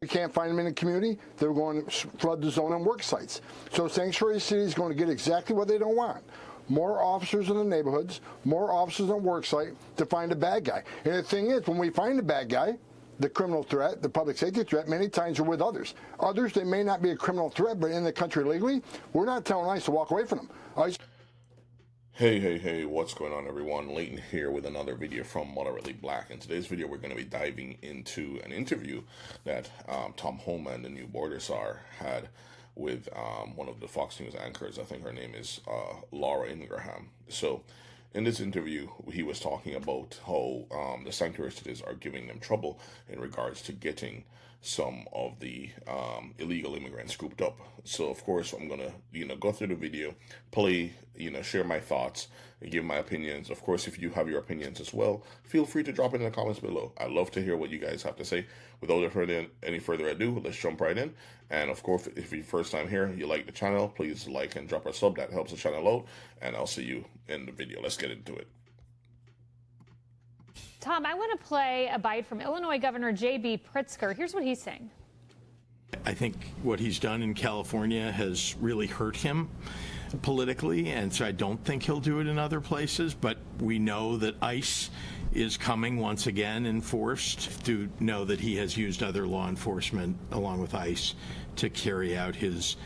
We can't find them in the community, they're going to flood the zone on work sites. So Sanctuary City is going to get exactly what they don't want. More officers in the neighborhoods, more officers on work site to find a bad guy. And the thing is, when we find a bad guy, the criminal threat, the public safety threat, many times are with others. Others, they may not be a criminal threat, but in the country legally, we're not telling ICE to walk away from them. Hey, what's going on, everyone? Leighton here with another video from Moderately Black. In today's video, we're going to be diving into an interview that Tom Holman, the new Border Czar, had with one of the Fox News anchors. I think her name is Laura Ingraham. So in this interview, he was talking about how the sanctuary cities are giving them trouble in regards to getting some of the illegal immigrants scooped up. So of course I'm gonna go through the video, play, share my thoughts, and give my opinions. Of course, if you have your opinions as well, feel free to drop it in the comments below. I'd love to hear what you guys have to say. Without any further ado, let's jump right in. And of course, if you're first time here, you like the channel, please like and drop a sub. That helps the channel out. And I'll see you in the video. Let's get into it. Tom, I want to play a bite from Illinois Governor J.B. Pritzker. Here's what he's saying. I think what he's done in California has really hurt him politically, and so I don't think he'll do it in other places. But we know that ICE is coming once again enforced, to know that he has used other law enforcement along with ICE to carry out his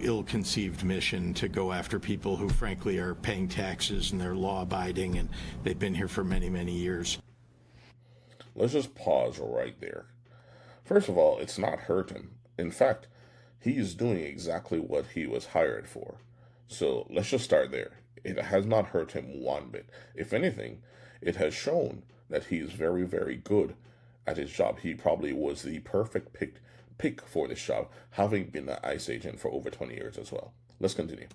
ill-conceived mission to go after people who frankly are paying taxes and they're law-abiding and they've been here for many, many years. Let's just pause right there. First of all, it's not hurt him. In fact, he's doing exactly what he was hired for. So let's just start there. It has not hurt him one bit. If anything, it has shown that he is very, very good at his job. He probably was the perfect pick for this job, having been an ICE agent for over 20 years as well. Let's continue.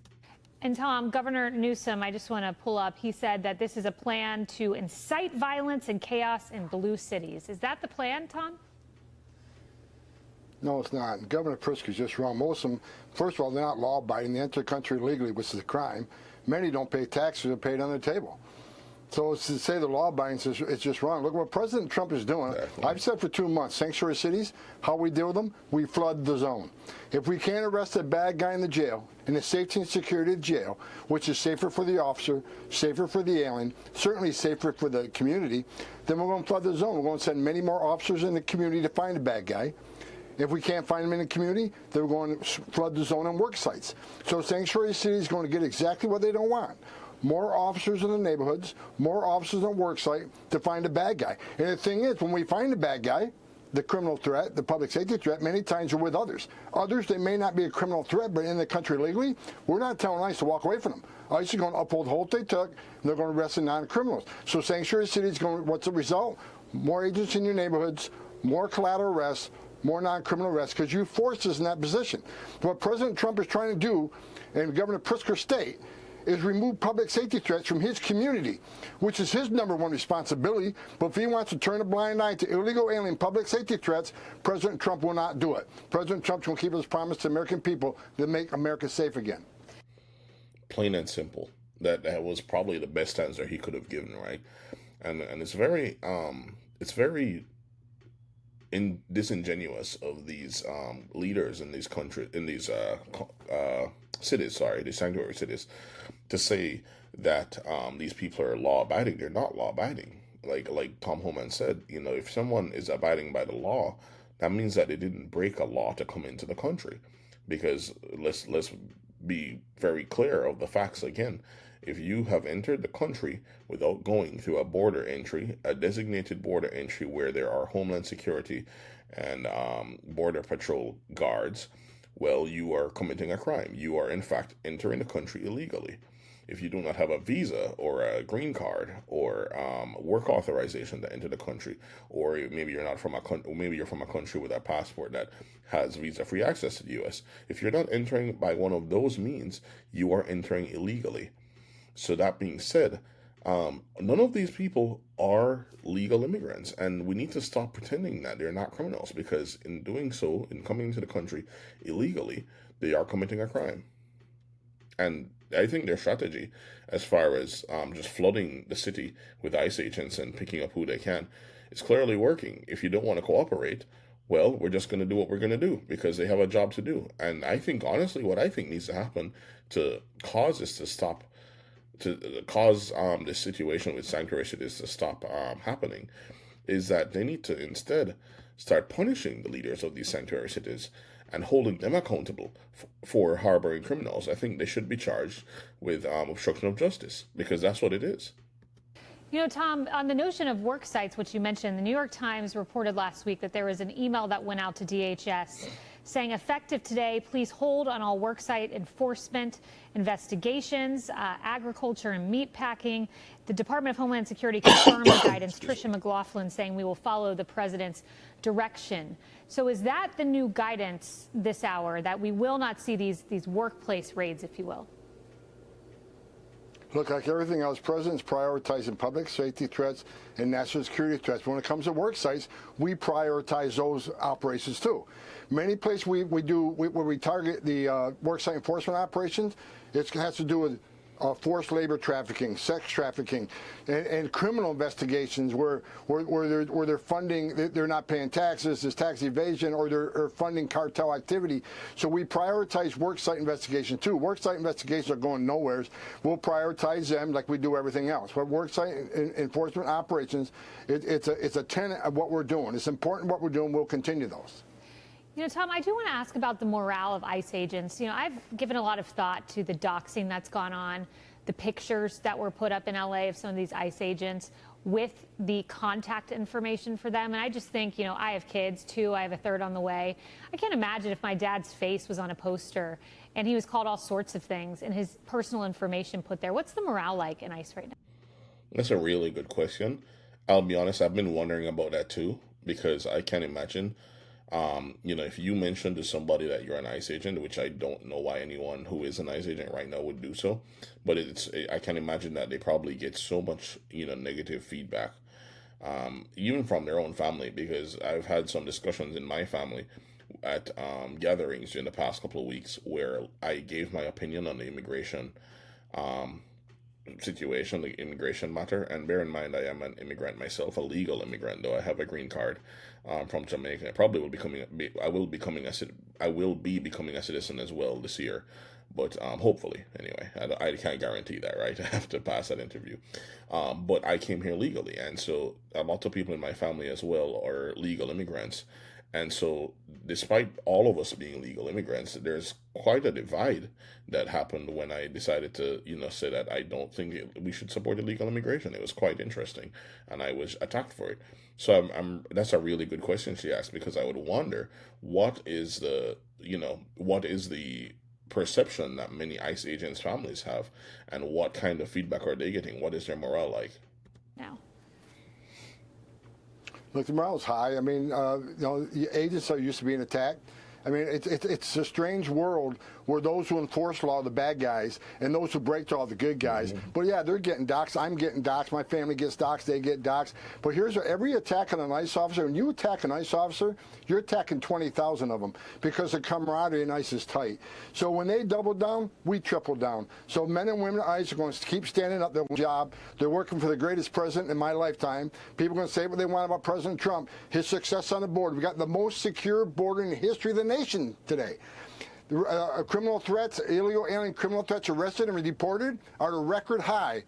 And Tom, Governor Newsom, I just want to pull up, he said that this is a plan to incite violence and chaos in blue cities. Is that the plan, Tom? No, it's not. Governor Pritzker's just wrong. Most of them, first of all, they're not law-abiding. They enter the country illegally, which is a crime. Many don't pay taxes. They're paid on the table. So it's to say the law-abiding is just wrong. Look what President Trump is doing. Definitely. I've said for 2 months, sanctuary cities, how we deal with them, we flood the zone. If we can't arrest a bad guy in the jail, in the safety and security of jail, which is safer for the officer, safer for the alien, certainly safer for the community, then we're going to flood the zone. We're going to send many more officers in the community to find a bad guy. If we can't find them in the community, they're going to flood the zone on work sites. So Sanctuary City is going to get exactly what they don't want. More officers in the neighborhoods, more officers on work site to find a bad guy. And the thing is, when we find a bad guy, the criminal threat, the public safety threat, many times are with others. Others, they may not be a criminal threat, but in the country legally, we're not telling ICE to walk away from them. ICE is going to uphold the hold they took, and they're going to arrest the non-criminals. So Sanctuary City is going, what's the result? More agents in your neighborhoods, more collateral arrests, more non-criminal arrests, because you forced us in that position. What President Trump is trying to do, in Governor Pritzker's state, is remove public safety threats from his community, which is his #1 responsibility. But if he wants to turn a blind eye to illegal alien public safety threats, President Trump will not do it. President Trump's going to keep his promise to American people to make America safe again. Plain and simple. That was probably the best answer he could have given, right? And it's very disingenuous of these leaders in these countries, in these cities, these sanctuary cities, to say that these people are law-abiding. They're not law-abiding. Like Tom Holman said, if someone is abiding by the law, that means that they didn't break a law to come into the country. Because let's be very clear of the facts again. If you have entered the country without going through a border entry, a designated border entry where there are Homeland Security and Border Patrol guards, well, you are committing a crime. You are, in fact, entering the country illegally. If you do not have a visa or a green card or work authorization to enter the country, or maybe you're not from maybe you're from a country with a passport that has visa-free access to the U.S. If you're not entering by one of those means, you are entering illegally. So that being said, none of these people are legal immigrants, and we need to stop pretending that they're not criminals, because in doing so, in coming into the country illegally, they are committing a crime. And I think their strategy, as far as just flooding the city with ICE agents and picking up who they can, is clearly working. If you don't want to cooperate, well, we're just going to do what we're going to do because they have a job to do. And I think, honestly, what I think needs to happen to cause this to stop, to cause this situation with sanctuary cities to stop happening, is that they need to instead start punishing the leaders of these sanctuary cities and holding them accountable for harboring criminals. I think they should be charged with obstruction of justice, because that's what it is. You know, Tom, on the notion of work sites, which you mentioned, the New York Times reported last week that there was an email that went out to DHS saying, effective today, please hold on all worksite enforcement investigations, agriculture and meat packing. The Department of Homeland Security confirmed the guidance. Tricia McLaughlin saying we will follow the president's direction. So is that the new guidance this hour, that we will not see these workplace raids, if you will? Look, like everything else, presidents prioritizing public safety threats and national security threats. When it comes to work sites, we prioritize those operations too. Many places where we target the work site enforcement operations, it has to do with forced labor trafficking, sex trafficking, and criminal investigations where they're funding, they're not paying taxes, there's tax evasion, or they're funding cartel activity. So we prioritize worksite investigation too. Worksite investigations are going nowhere. We'll prioritize them like we do everything else. But worksite enforcement operations, it's a tenet of what we're doing. It's important what we're doing. We'll continue those. You know, Tom, I do want to ask about the morale of ICE agents. You know, I've given a lot of thought to the doxing that's gone on, the pictures that were put up in LA of some of these ICE agents with the contact information for them. And I just think, you know, I have kids too. I have a third on the way. I can't imagine if my dad's face was on a poster and he was called all sorts of things and his personal information put there. What's the morale like in ICE right now? That's a really good question. I'll be honest, I've been wondering about that too, because I can't imagine. You know, if you mention to somebody that you're an ICE agent, which I don't know why anyone who is an ICE agent right now would do so, but I can imagine that they probably get so much, you know, negative feedback, even from their own family, because I've had some discussions in my family at gatherings in the past couple of weeks where I gave my opinion on the immigration situation, the immigration matter. And bear in mind, I am an immigrant myself, a legal immigrant, though I have a green card from Jamaica. I will be becoming a citizen as well this year, but hopefully, anyway. I can't guarantee that, right? I have to pass that interview. But I came here legally, and so a lot of people in my family as well are legal immigrants. And so, despite all of us being legal immigrants, there's quite a divide that happened when I decided to, you know, say that I don't think we should support illegal immigration. It was quite interesting, and I was attacked for it. So that's a really good question she asked, because I would wonder what is the perception that many ICE agents' families have, and what kind of feedback are they getting? What is their morale like? Now. Look, the morale's high. I mean, you know, agents are used to being attacked. I mean, it's a strange world where those who enforce law are the bad guys and those who break the law are the good guys. Mm-hmm. But yeah, they're getting doxxed. I'm getting doxxed. My family gets doxxed. They get doxxed. But here's every attack on an ICE officer. When you attack an ICE officer, you're attacking 20,000 of them, because the camaraderie in ICE is tight. So when they double down, we triple down. So men and women at ICE are going to keep standing up their job. They're working for the greatest president in my lifetime. People are going to say what they want about President Trump, his success on the border. We got the most secure border in the history of the nation today. Criminal threats, illegal alien criminal threats arrested and deported are at a record high,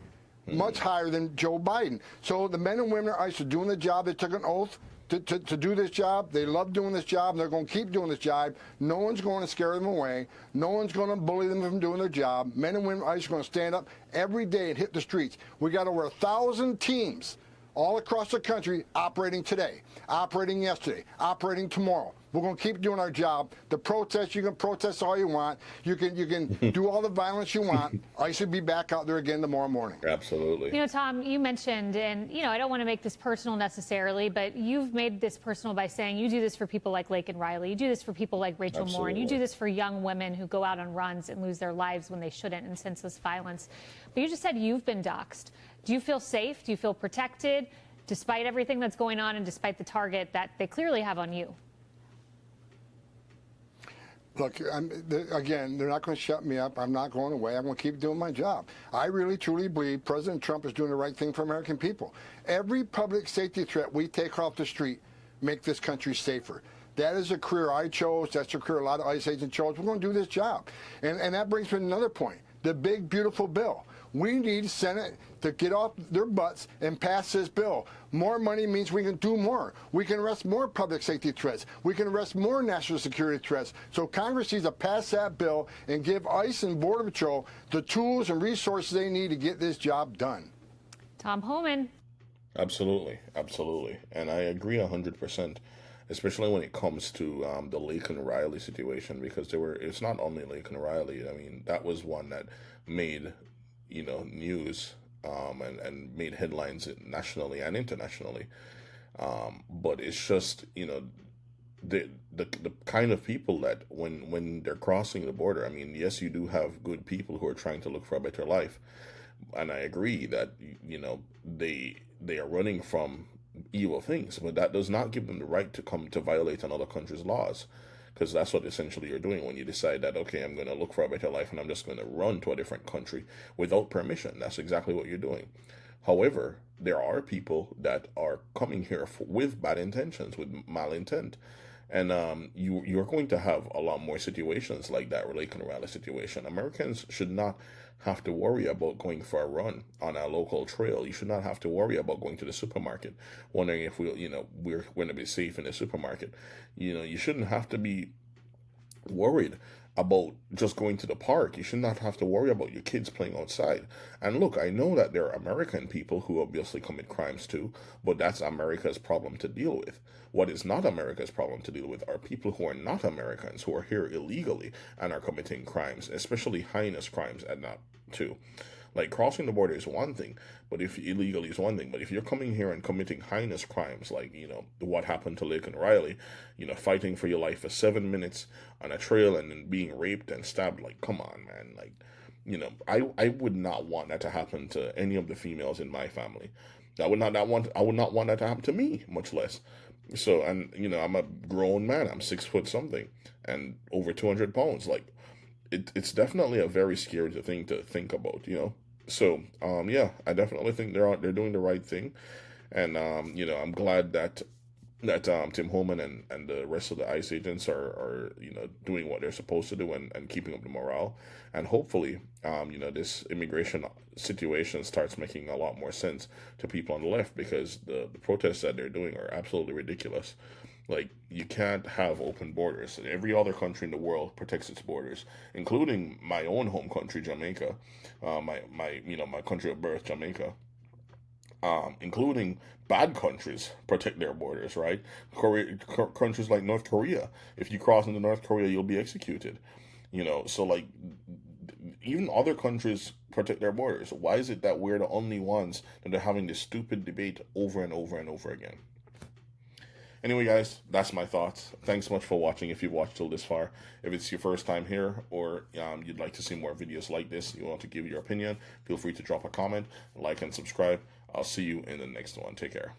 much higher than Joe Biden. So the men and women at ICE are doing the job. They took an oath to do this job. They love doing this job, and they're going to keep doing this job. No one's going to scare them away. No one's going to bully them from doing their job. Men and women at ICE are going to stand up every day and hit the streets. We got over 1,000 teams all across the country operating today, operating yesterday, operating tomorrow. We're going to keep doing our job. The protest, you can protest all you want. You can do all the violence you want. ICE will be back out there again tomorrow morning. Absolutely. You know, Tom, you mentioned, and, you know, I don't want to make this personal necessarily, but you've made this personal by saying you do this for people like Laken Riley. You do this for people like Rachel Moore. And you do this for young women who go out on runs and lose their lives when they shouldn't in senseless violence. But you just said you've been doxxed. Do you feel safe? Do you feel protected, despite everything that's going on and despite the target that they clearly have on you? Look, again, they're not going to shut me up. I'm not going away. I'm going to keep doing my job. I really, truly believe President Trump is doing the right thing for American people. Every public safety threat we take off the street make this country safer. That is a career I chose. That's a career a lot of ICE agents chose. We're going to do this job. And that brings me to another point, the big, beautiful bill. We need Senate to get off their butts and pass this bill. More money means we can do more. We can arrest more public safety threats. We can arrest more national security threats. So Congress needs to pass that bill and give ICE and Border Patrol the tools and resources they need to get this job done. Tom Holman. Absolutely, absolutely. And I agree 100%, especially when it comes to the Laken Riley situation, because it's not only Laken Riley. I mean, that was one that made, news and made headlines nationally and internationally. But it's just, the kind of people that when they're crossing the border, I mean, yes, you do have good people who are trying to look for a better life. And I agree that, they are running from evil things, but that does not give them the right to come to violate another country's laws. Because that's what essentially you're doing when you decide that, okay, I'm going to look for a better life and I'm just going to run to a different country without permission. That's exactly what you're doing. However, there are people that are coming here with bad intentions, with malintent. And you're going to have a lot more situations like that Laken Riley situation. Americans should not have to worry about going for a run on a local trail. You should not have to worry about going to the supermarket, wondering if we're going to be safe in the supermarket. You shouldn't have to be worried about just going to the park. You should not have to worry about your kids playing outside. And look, I know that there are American people who obviously commit crimes too, but that's America's problem to deal with. What is not America's problem to deal with are people who are not Americans, who are here illegally and are committing crimes, especially heinous crimes at that too. Like, crossing the border is one thing, but if illegally is one thing, but if you're coming here and committing heinous crimes, like, what happened to Laken Riley, fighting for your life for 7 minutes on a trail and then being raped and stabbed, like, come on, man. Like, I would not want that to happen to any of the females in my family. I would not want that to happen to me, much less. So, and, I'm a grown man. I'm 6 foot something and over 200 pounds. Like, it's definitely a very scary thing to think about, So, yeah, I definitely think they're doing the right thing. And, I'm glad that Tim Holman and the rest of the ICE agents are doing what they're supposed to do and keeping up the morale. And hopefully, this immigration situation starts making a lot more sense to people on the left, because the protests that they're doing are absolutely ridiculous. Like, you can't have open borders. Every other country in the world protects its borders, including my own home country, Jamaica, my country of birth, Jamaica. Including bad countries protect their borders, right? Countries like North Korea. If you cross into North Korea, you'll be executed. So, like, even other countries protect their borders. Why is it that we're the only ones that are having this stupid debate over and over and over again? Anyway, guys, that's my thoughts. Thanks so much for watching if you've watched till this far. If it's your first time here, or you'd like to see more videos like this, you want to give your opinion, feel free to drop a comment, like, and subscribe. I'll see you in the next one. Take care.